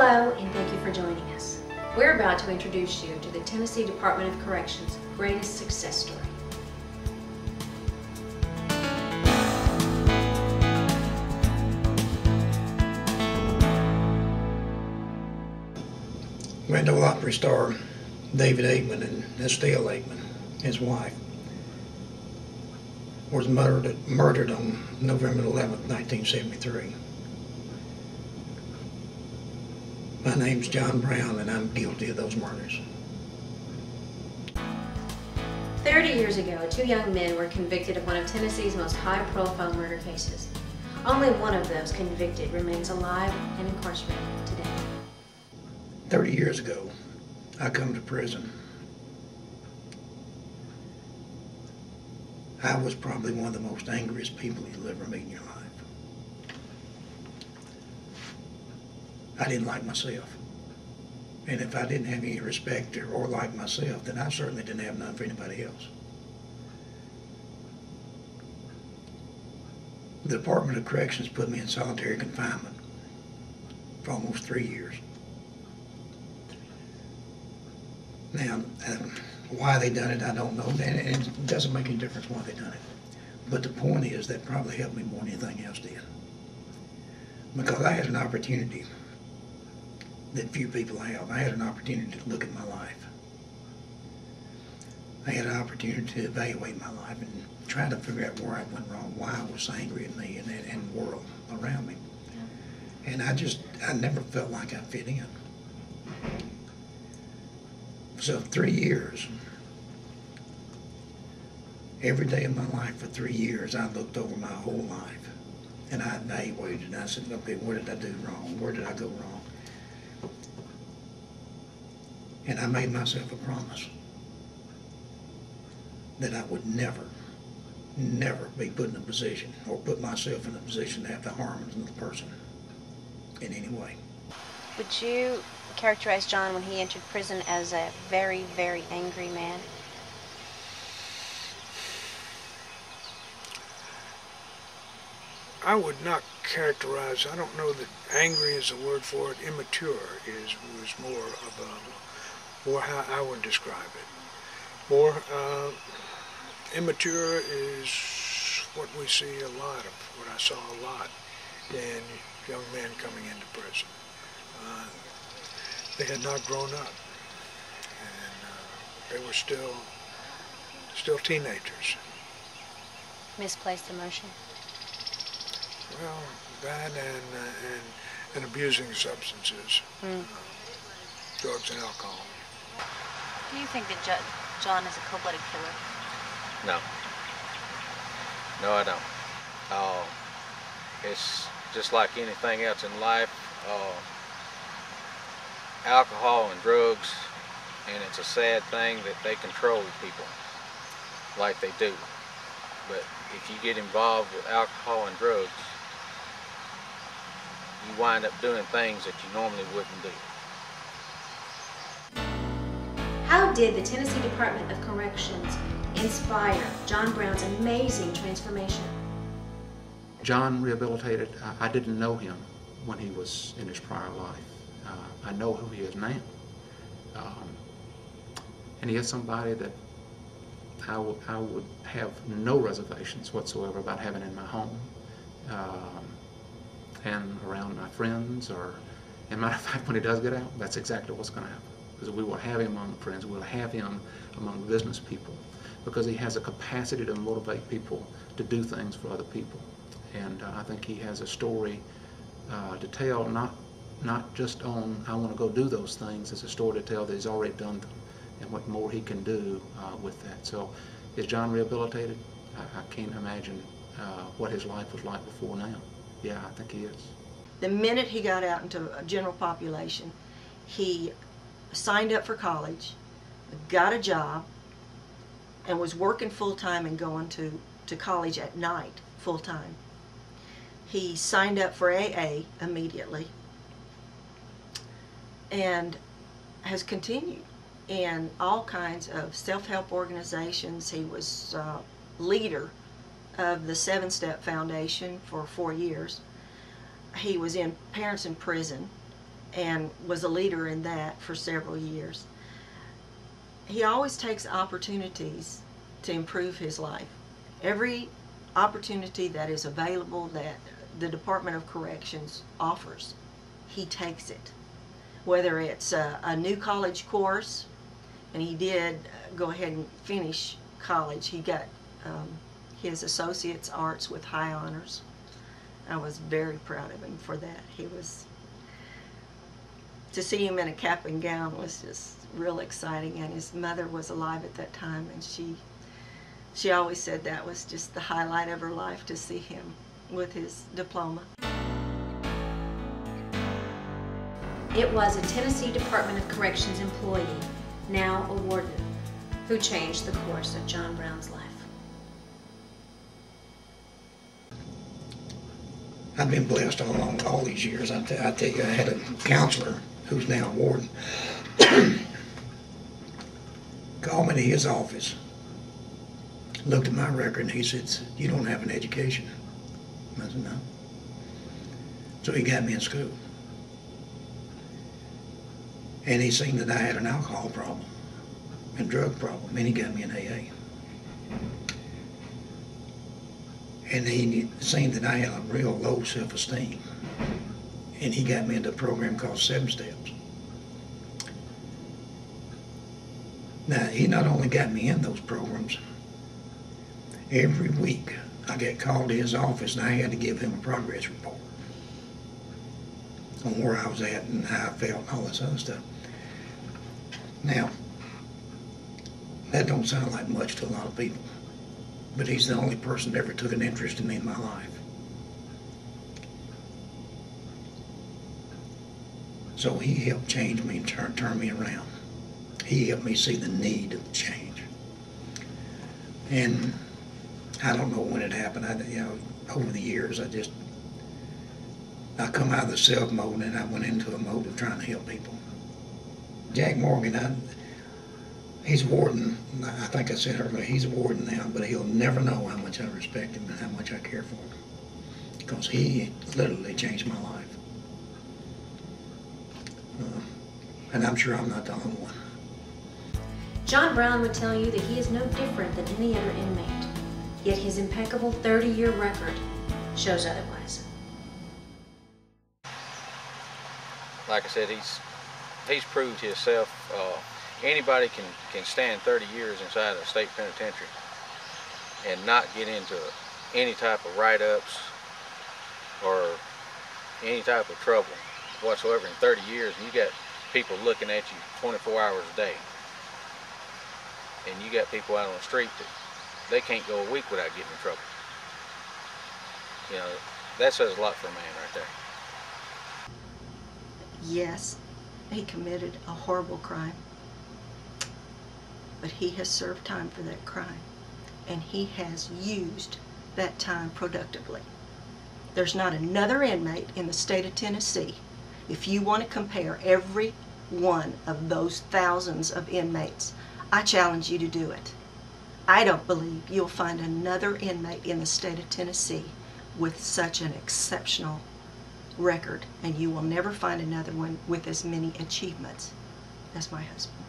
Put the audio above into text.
Hello, and thank you for joining us. We're about to introduce you to the Tennessee Department of Corrections' greatest success story. Grand Ole Opry star David Aikman and Estelle Aikman, his wife, was murdered on November 11th, 1973. My name's John Brown, and I'm guilty of those murders. 30 years ago, two young men were convicted of one of Tennessee's most high-profile murder cases. Only one of those convicted remains alive and incarcerated today. 30 years ago, I come to prison. I was probably one of the most angriest people you'll ever meet in your life. I didn't like myself. And if I didn't have any respect or like myself, then I certainly didn't have none for anybody else. The Department of Corrections put me in solitary confinement for almost 3 years. Now, why they done it, I don't know, and it doesn't make any difference why they done it. But the point is that probably helped me more than anything else did. Because I had an opportunity that few people have. I had an opportunity to look at my life. I had an opportunity to evaluate my life and try to figure out where I went wrong, why I was angry at me and the world around me. Yeah. And I never felt like I fit in. So 3 years, every day of my life for 3 years, I looked over my whole life and I evaluated and I said, okay, where did I do wrong? Where did I go wrong? And I made myself a promise that I would never be put in a position or put myself in a position to have to harm another person in any way. Would you characterize John when he entered prison as a very, very angry man? I would not characterize, I don't know that angry is the word for it. Immature was more how I would describe it. More immature is what we see a lot of, what I saw a lot in young men coming into prison. They had not grown up, and they were still teenagers. Misplaced emotion? Well, that and abusing substances, drugs and alcohol. Do you think that John is a cold-blooded killer? No. No, I don't. It's just like anything else in life. Alcohol and drugs, and it's a sad thing that they control people like they do. But if you get involved with alcohol and drugs, you wind up doing things that you normally wouldn't do. How did the Tennessee Department of Corrections inspire John Brown's amazing transformation? John rehabilitated. I didn't know him when he was in his prior life. I know who he is now. And he is somebody that I would have no reservations whatsoever about having in my home and around my friends. Or, as a matter of fact, when he does get out, that's exactly what's going to happen. Because we will have him among friends, we'll have him among business people, because he has a capacity to motivate people to do things for other people. And I think he has a story to tell, not just on I want to go do those things. It's a story to tell that he's already done them and what more he can do with that. So is John rehabilitated? I can't imagine what his life was like before now. Yeah, I think he is. The minute he got out into a general population, he signed up for college, got a job, and was working full-time and going to college at night full-time. He signed up for AA immediately and has continued in all kinds of self-help organizations. He was leader of the 7-Step Foundation for 4 years. He was in Parents in Prison and was a leader in that for several years. He always takes opportunities to improve his life. Every opportunity that is available that the Department of Corrections offers, he takes it. Whether it's a new college course, and he did go ahead and finish college. He got his Associate's Arts with high honors. I was very proud of him for that. To see him in a cap and gown was just real exciting, and his mother was alive at that time, and she always said that was just the highlight of her life, to see him with his diploma. It was a Tennessee Department of Corrections employee, now a warden, who changed the course of John Brown's life. I've been blessed all along all these years. I tell you, I had a counselor who's now a warden call me to his office, looked at my record, and he said, "You don't have an education." I said, "No." So he got me in school. And he seen that I had an alcohol problem and drug problem, and he got me in AA. And he seen that I had a real low self-esteem, and he got me into a program called 7 Steps. Now, he not only got me in those programs, every week I got called to his office and I had to give him a progress report on where I was at and how I felt and all this other stuff. Now, that don't sound like much to a lot of people, but he's the only person that ever took an interest in me in my life. So he helped change me and turn me around. He helped me see the need of change. And I don't know when it happened. Over the years, I come out of the self mode and I went into a mode of trying to help people. Jack Morgan, he's a warden. I think I said earlier, he's a warden now, but he'll never know how much I respect him and how much I care for him, because he literally changed my life. And I'm sure I'm not the only one. John Brown would tell you that he is no different than any other inmate, yet his impeccable 30-year record shows otherwise. Like I said, he's proved himself. Anybody can stand 30 years inside a state penitentiary and not get into any type of write-ups or any type of trouble whatsoever in 30 years, and you got people looking at you 24 hours a day. And you got people out on the street that they can't go a week without getting in trouble. You know, that says a lot for a man right there. Yes, he committed a horrible crime, but he has served time for that crime, and he has used that time productively. There's not another inmate in the state of Tennessee. If you want to compare every one of those thousands of inmates, I challenge you to do it. I don't believe you'll find another inmate in the state of Tennessee with such an exceptional record, and you will never find another one with as many achievements as my husband.